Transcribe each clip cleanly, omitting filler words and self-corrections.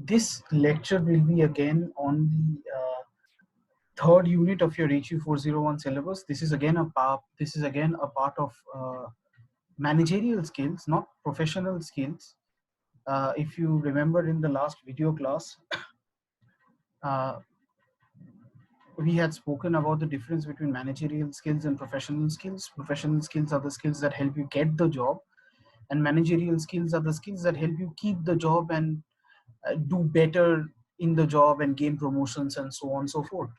This lecture will be again on the third unit of your HU 401 syllabus. This is again a part of managerial skills, not professional skills. If you remember in the last video class, uh, we had spoken about the difference between managerial skills and professional skills. Professional skills are the skills that help you get the job, and managerial skills are the skills that help you keep the job and do better in the job and gain promotions and so on and so forth.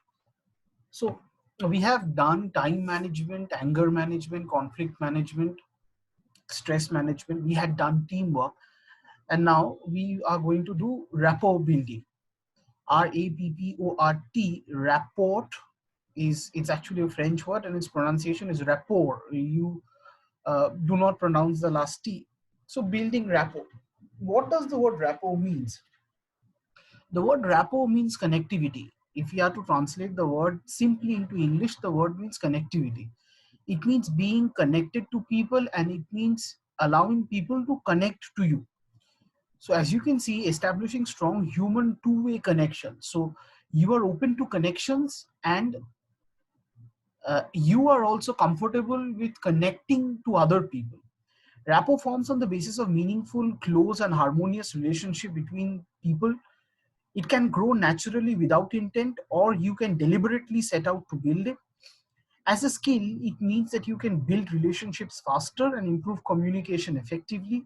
So we have done time management, anger management, conflict management, stress management. We had done teamwork, and now we are going to do rapport building. RAPPORT. Rapport is, it's actually a French word, and its pronunciation is rapport. You do not pronounce the last T. So building rapport. What does the word rapport means? The word rapport means connectivity. If you have to translate the word simply into English, the word means connectivity. It means being connected to people, and it means allowing people to connect to you. So as you can see, establishing strong human two-way connection. So you are open to connections, and you are also comfortable with connecting to other people. Rapport forms on the basis of meaningful, close, and harmonious relationship between people. It can grow naturally without intent, or you can deliberately set out to build it. As a skill, it means that you can build relationships faster and improve communication effectively.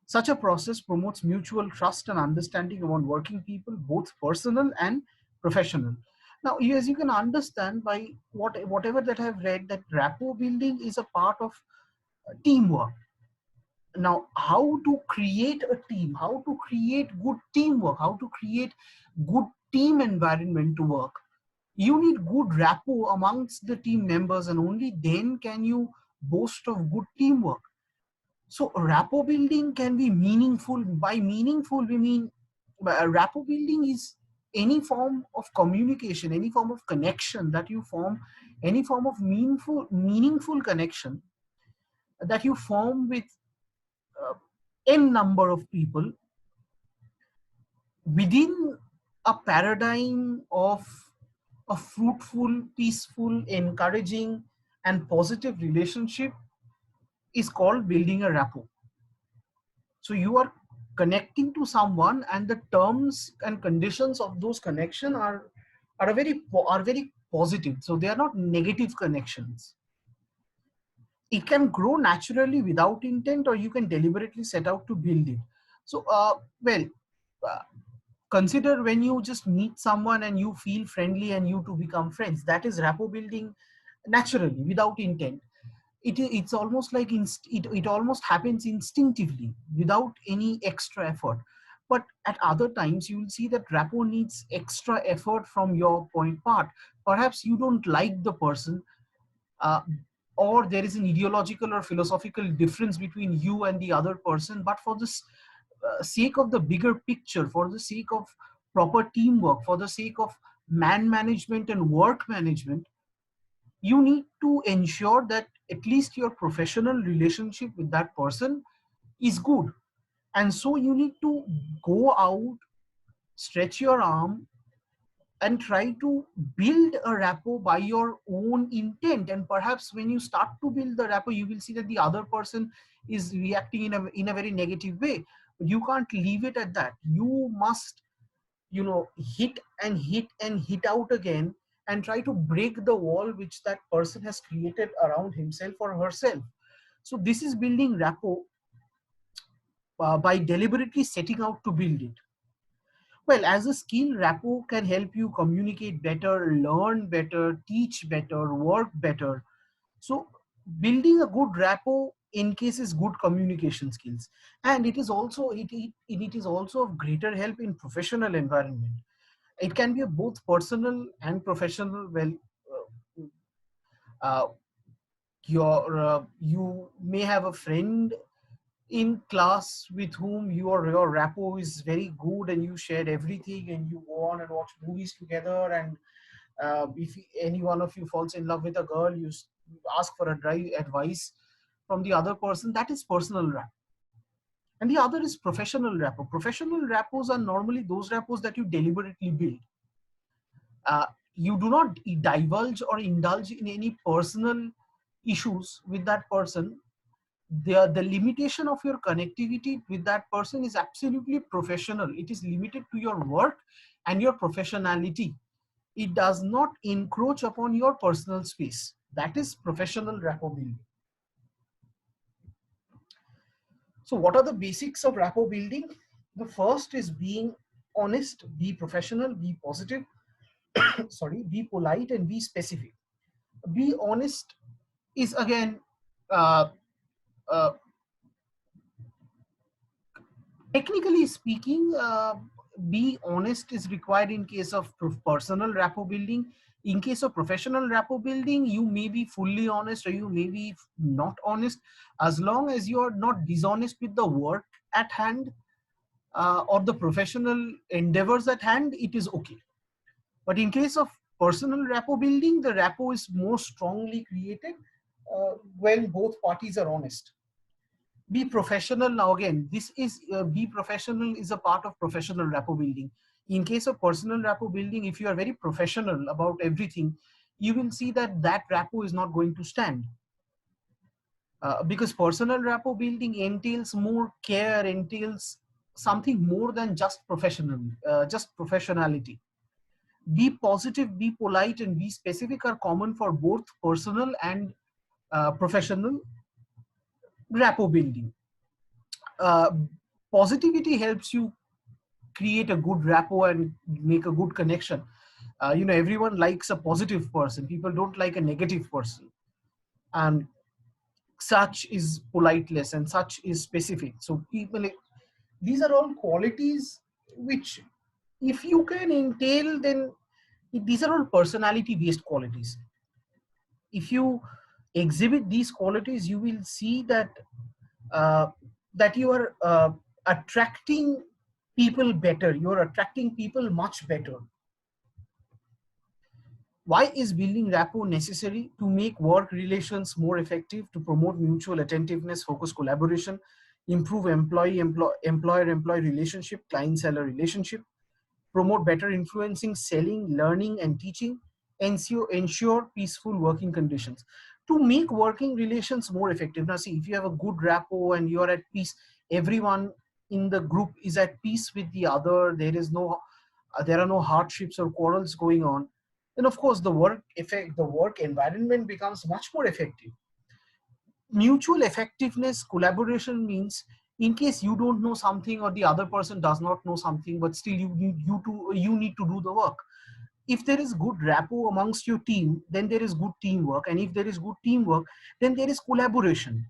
Such a process promotes mutual trust and understanding among working people, both personal and professional. Now, as you can understand by whatever that I've read, that rapport building is a part of teamwork. Now, how to create a team, how to create good teamwork, how to create good team environment to work? You need good rapport amongst the team members, and only then can you boast of good teamwork. So rapport building can be meaningful. By meaningful, we mean rapport building is any form of communication, any form of connection that you form, any form of meaningful connection that you form with uh, n number of people within a paradigm of a fruitful, peaceful, encouraging, and positive relationship is called building a rapport. So you are connecting to someone, and the terms and conditions of those connection are very positive. So they are not negative connections. It can grow naturally without intent, or you can deliberately set out to build it. So uh, consider when you just meet someone and you feel friendly and you two become friends. That is rapport building naturally without intent. It's almost like it almost happens instinctively without any extra effort. But at other times you will see that rapport needs extra effort from your point part. Perhaps you don't like the person, uh, or there is an ideological or philosophical difference between you and the other person, but for this sake of the bigger picture, for the sake of proper teamwork, for the sake of man management and work management, you need to ensure that at least your professional relationship with that person is good. And so you need to go out, stretch your arm, and try to build a rapport by your own intent. And perhaps when you start to build the rapport, you will see that the other person is reacting in a very negative way. But you can't leave it at that. You must, hit and hit and hit out again, and try to break the wall which that person has created around himself or herself. So this is building rapport, by deliberately setting out to build it. Well, as a skill, rapport can help you communicate better, learn better, teach better, work better. So building a good rapport encases good communication skills, and it is also of greater help in professional environment. It can be a both personal and professional. Well, uh, you may have a friend in class with whom your rapport is very good, and you shared everything, and you go on and watch movies together, and if any one of you falls in love with a girl, you ask for a dry advice from the other person. That is personal rapport. And the other is professional rapport. Professional rappors are normally those rappors that you deliberately build. Uh, you do not divulge or indulge in any personal issues with that person. The limitation of your connectivity with that person is absolutely professional. It is limited to your work and your professionality. It does not encroach upon your personal space. That is professional rapport building. So what are the basics of rapport building? The first is being honest, be professional, be positive, sorry, be polite, and be specific. Be honest is again, uh, uh, technically speaking, be honest is required in case of personal rapport building. In case of professional rapport building, you may be fully honest or you may be not honest. As long as you are not dishonest with the work at hand, or the professional endeavors at hand, it is okay. But in case of personal rapport building, the rapport is more strongly created when both parties are honest. Be professional. Now again, this is be professional is a part of professional rapport building. In case of personal rapport building, if you are very professional about everything, you will see that that rapport is not going to stand. Because personal rapport building entails more care, entails something more than just just professionality. Be positive, be polite, and be specific are common for both personal and professional rapport building. uh, Positivity helps you create a good rapport and make a good connection. Everyone likes a positive person. People don't like a negative person. And such is politeness and such is specific. So people, these are all qualities which, if you can entail, then these are all personality based qualities. If you exhibit these qualities, you will see that uh, you are attracting people better. You are attracting people much better. Why is building rapport necessary? To make work relations more effective, to promote mutual attentiveness, focus collaboration, improve employer-employee relationship, client-seller relationship, promote better influencing, selling, learning, and teaching, ensure peaceful working conditions. To make working relations more effective. Now, see, if you have a good rapport and you are at peace, everyone in the group is at peace with the other. There are no hardships or quarrels going on. Then, of course, the work environment becomes much more effective. Mutual effectiveness collaboration means, in case you don't know something or the other person does not know something, but still you need to do the work. If there is good rapport amongst your team, then there is good teamwork, and if there is good teamwork, then there is collaboration.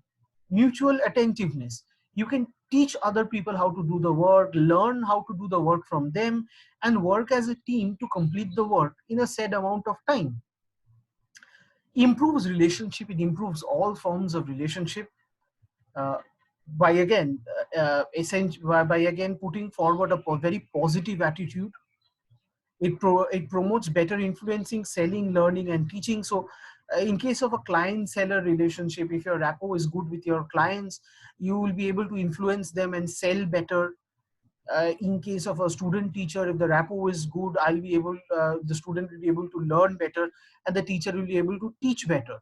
Mutual attentiveness, you can teach other people how to do the work, learn how to do the work from them, and work as a team to complete the work in a said amount of time. Improves relationship, it improves all forms of relationship, uh, by again by again putting forward a very positive attitude. It promotes better influencing, selling, learning, and teaching. So in case of a client seller relationship, if your rapport is good with your clients, you will be able to influence them and sell better. In case of a student teacher, if the rapport is good, the student will be able to learn better, and the teacher will be able to teach better.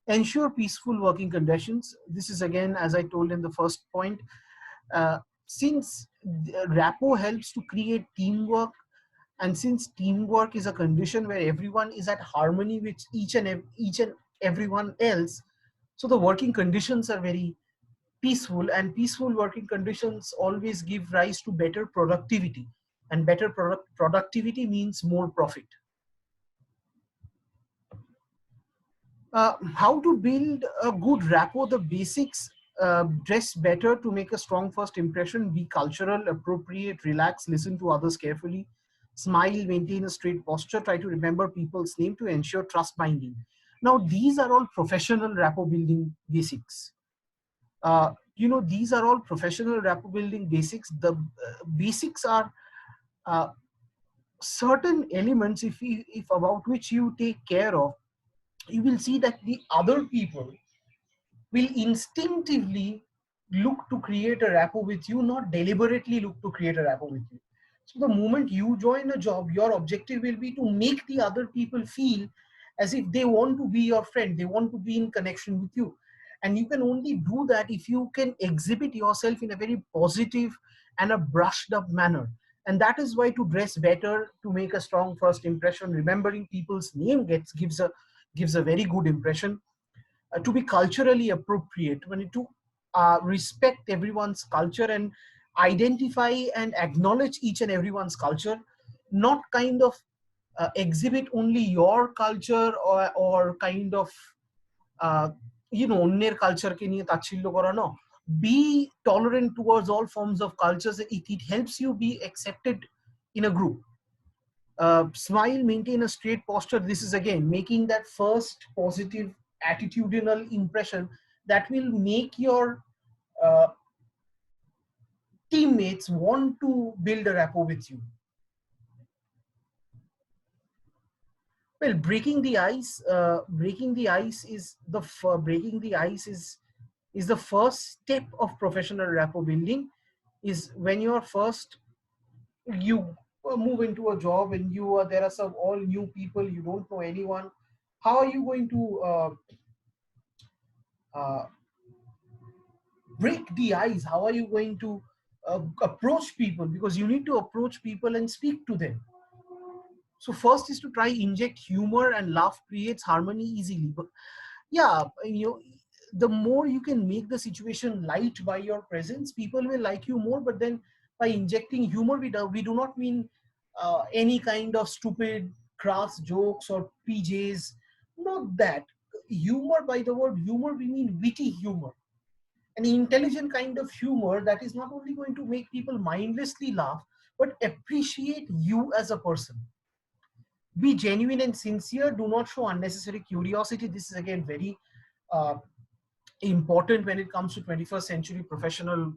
Ensure peaceful working conditions. This is again, as I told in the first point, since rapport helps to create teamwork, and since teamwork is a condition where everyone is at harmony with each and everyone else, so the working conditions are very peaceful, and peaceful working conditions always give rise to better productivity, and better productivity means more profit. How to build a good rapport? The basics: dress better to make a strong first impression, be cultural, appropriate, relax, listen to others carefully, smile, maintain a straight posture, try to remember people's name to ensure trust binding. Now, these are all professional rapport building basics. These are all professional rapport building basics. The basics are uh, certain elements, if about which you take care of, you will see that the other people will instinctively look to create a rapport with you, not deliberately look to create a rapport with you. So the moment you join a job, your objective will be to make the other people feel as if they want to be your friend, they want to be in connection with you. And you can only do that if you can exhibit yourself in a very positive and a brushed up manner. And that is why to dress better, to make a strong first impression, remembering people's name gives a very good impression. To be culturally appropriate, when to respect everyone's culture and identify and acknowledge each and everyone's culture, not kind of exhibit only your culture, or kind of uh, অন্যের কালচারকে নিয়ে তাচ্ছিল্য করা, no. Be tolerant towards all forms of cultures. It helps you be accepted in a group. Smile, maintain a straight posture. This is again making that first positive attitudinal impression that will make your uh, teammates want to build a rapport with you. Well, breaking the ice is breaking the ice is the first step of professional rapport building. Is when you're first, you move into a job and there are some all new people, you don't know anyone. How are you going to uh, break the ice? How are you going to approach people? Because you need to approach people and speak to them. So first is to try inject humor, and laugh creates harmony easily. But yeah, the more you can make the situation light by your presence, people will like you more. But then by injecting humor, we do not mean any kind of stupid crass jokes or PJs. Not that. Humor, by the word humor, we mean witty humor, an intelligent kind of humor that is not only going to make people mindlessly laugh, but appreciate you as a person. Be genuine and sincere. Do not show unnecessary curiosity. This is again very uh, important when it comes to 21st century professional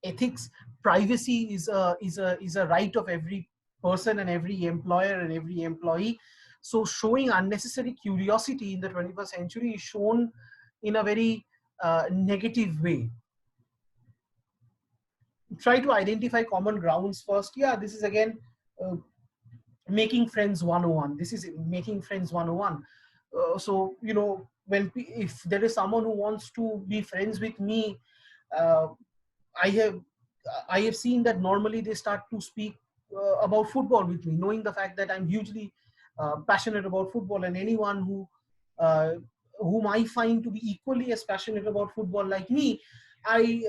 ethics. Privacy is a right of every person and every employer and every employee. So showing unnecessary curiosity in the 21st century is shown in a very negative way. Try to identify common grounds first. Yeah, this is again uh, making friends 101. This is making friends 101. So if there is someone who wants to be friends with me, uh, i have I have seen that normally they start to speak about football with me, knowing the fact that I'm hugely passionate about football. And anyone uh, whom I find to be equally as passionate about football like me, I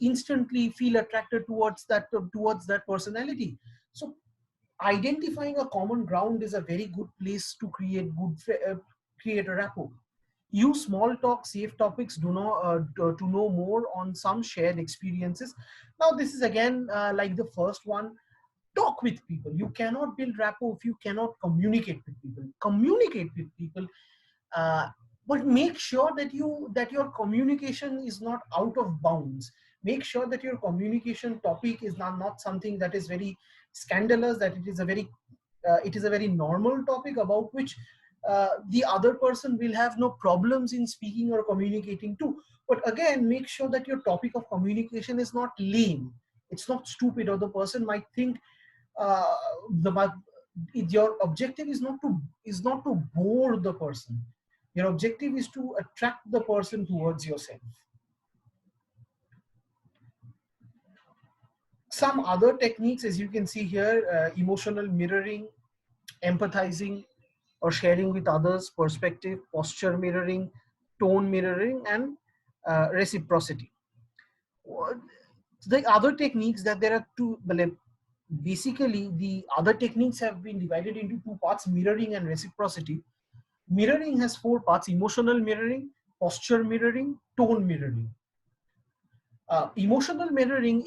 instantly feel attracted towards that personality. So identifying a common ground is a very good place to create a rapport. Use small talk, safe topics, do know to know more on some shared experiences. Now, this is again like the first one. Talk with people. You cannot build rapport if you cannot communicate with people. Communicate with people, uh, but make sure that your communication is not out of bounds. Make sure that your communication topic is not something that is very scandalous, that it is a very normal topic about which the other person will have no problems in speaking or communicating to. But again, make sure that your topic of communication is not lame, it's not stupid, or the person might think uh, the your objective is not to bore the person. Your objective is to attract the person towards yourself. Some other techniques, as you can see here: emotional mirroring, empathizing or sharing with others perspective, posture mirroring, tone mirroring, and reciprocity. The other techniques, that there are two, basically the other techniques have been divided into two parts: mirroring and reciprocity. Mirroring has four parts: emotional mirroring, posture mirroring, tone mirroring. Emotional mirroring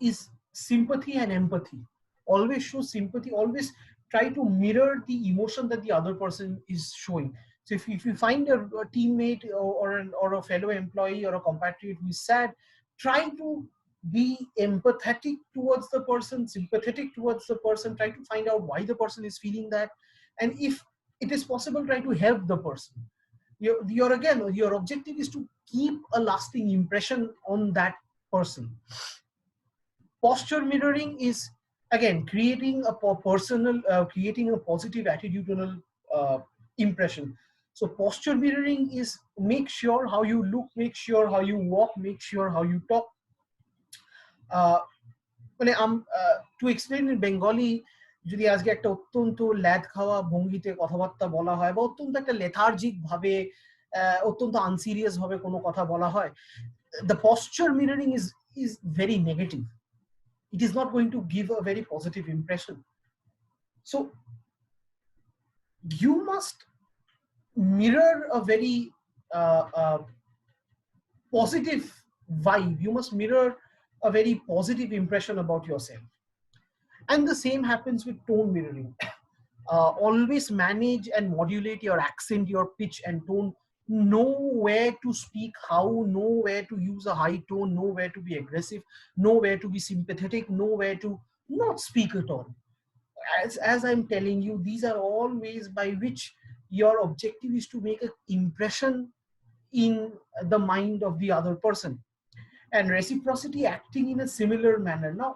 is sympathy and empathy. Always show sympathy, always try to mirror the emotion that the other person is showing. So if you find a teammate, or a fellow employee or a compatriot who is sad, try to be empathetic towards the person, sympathetic towards the person. Try to find out why the person is feeling that, and if it is possible, try to help the person. your objective is to keep a lasting impression on that person. Posture mirroring is again creating a personal, creating a positive attitudinal impression. So posture mirroring is make sure how you look, make sure how you walk, make sure how you talk. মানে to explain in Bengali, যদি আজকে একটা অত্যন্ত ল্যাদ খাওয়া ভঙ্গিতে কথাবার্তা বলা হয় বা অত্যন্ত একটা লেথার্জিক ভাবে অত্যন্ত আনসিরিয়াস ভাবে কোনো কথা বলা হয়, the posture mirroring is very negative. It is not going to give a very positive impression. So you must mirror a very positive vibe. You must mirror a very positive impression about yourself. And the same happens with tone mirroring. Always manage and modulate your accent, your pitch and tone. Know where to speak, how, know where to use a high tone, know where to be aggressive, know where to be sympathetic, know where to not speak at all. As I'm telling you, these are all ways by which your objective is to make an impression in the mind of the other person. And reciprocity acting in a similar manner. Now,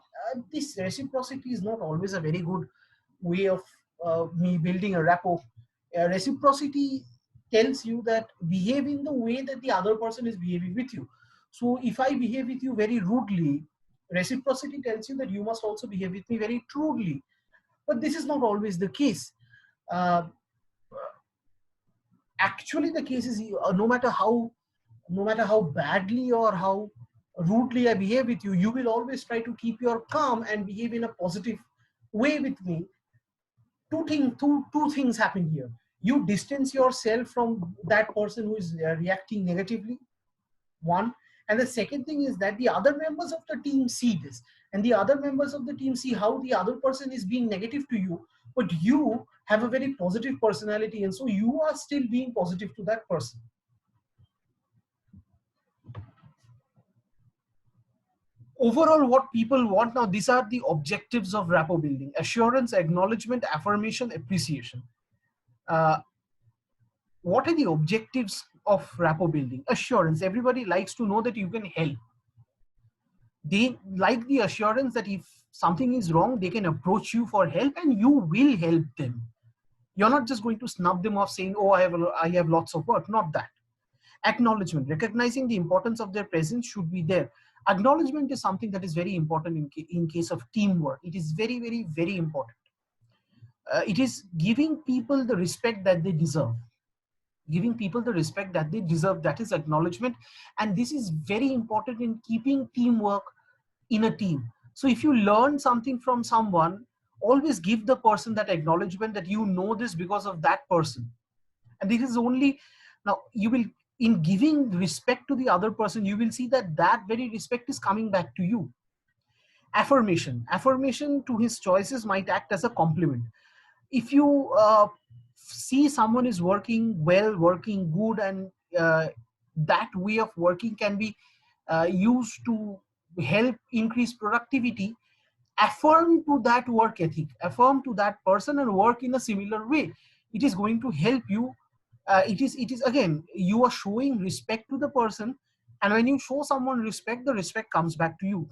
this reciprocity is not always a very good way of me building a rapport. Reciprocity tells you that behave in the way that the other person is behaving with you. So if I behave with you very rudely, reciprocity tells you that you must also behave with me very rudely. But this is not always the case. Uh, Actually, the case is no matter how badly or how rudely I behave with you, you will always try to keep your calm and behave in a positive way with me. Two things happen here. You distance yourself from that person who is reacting negatively, one. And the second thing is that the other members of the team see this, and the other members of the team see how the other person is being negative to you, but you have a very positive personality, and so you are still being positive to that person. Overall, what people want now, these are the objectives of rapport building: assurance, acknowledgement, affirmation, appreciation. What are the objectives of rapport building? Assurance. Everybody likes to know that you can help. They like the assurance that if something is wrong, they can approach you for help and you will help them. You're not just going to snub them off saying, oh, I have lots of work. Not that. Acknowledgement, recognizing the importance of their presence should be there. Acknowledgement is something that is very important in case of teamwork. It is very, very, very important. It is giving people the respect that they deserve. Giving people the respect that they deserve, that is acknowledgement. And this is very important in keeping teamwork in a team. So if you learn something from someone, always give the person that acknowledgement that you know this because of that person. And this is only, now you will, in giving respect to the other person, you will see that that very respect is coming back to you. Affirmation. Affirmation to his choices might act as a compliment. If you see someone is working well, working good, and that way of working can be used to help increase productivity, affirm to that work ethic, affirm to that person and work in a similar way. It is going to help you. It is again, you are showing respect to the person, and when you show someone respect, the respect comes back to you.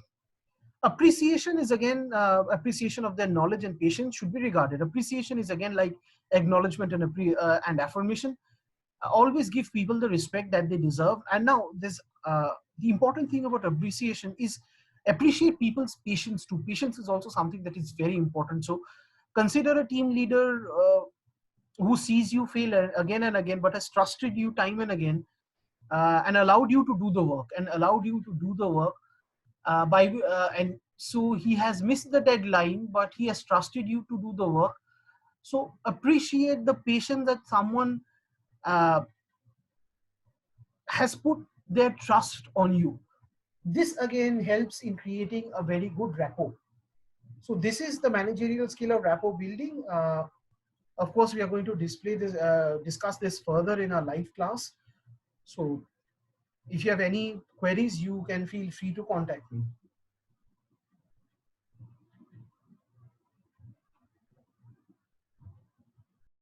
Appreciation is again appreciation of their knowledge and patience should be regarded. Appreciation is again like acknowledgement and affirmation. Always give people the respect that they deserve. And now this the important thing about appreciation is appreciate people's patience too. Patience is also something that is very important. So consider a team leader who sees you fail again and again, but has trusted you time and again, and allowed you to do the work and so he has missed the deadline, but he has trusted you to do the work. So appreciate the patience that someone has put their trust on you. This again helps in creating a very good rapport. So this is the managerial skill of rapport building. Of course, we are going to discuss this further in our live class. So if you have any queries, you can feel free to contact me.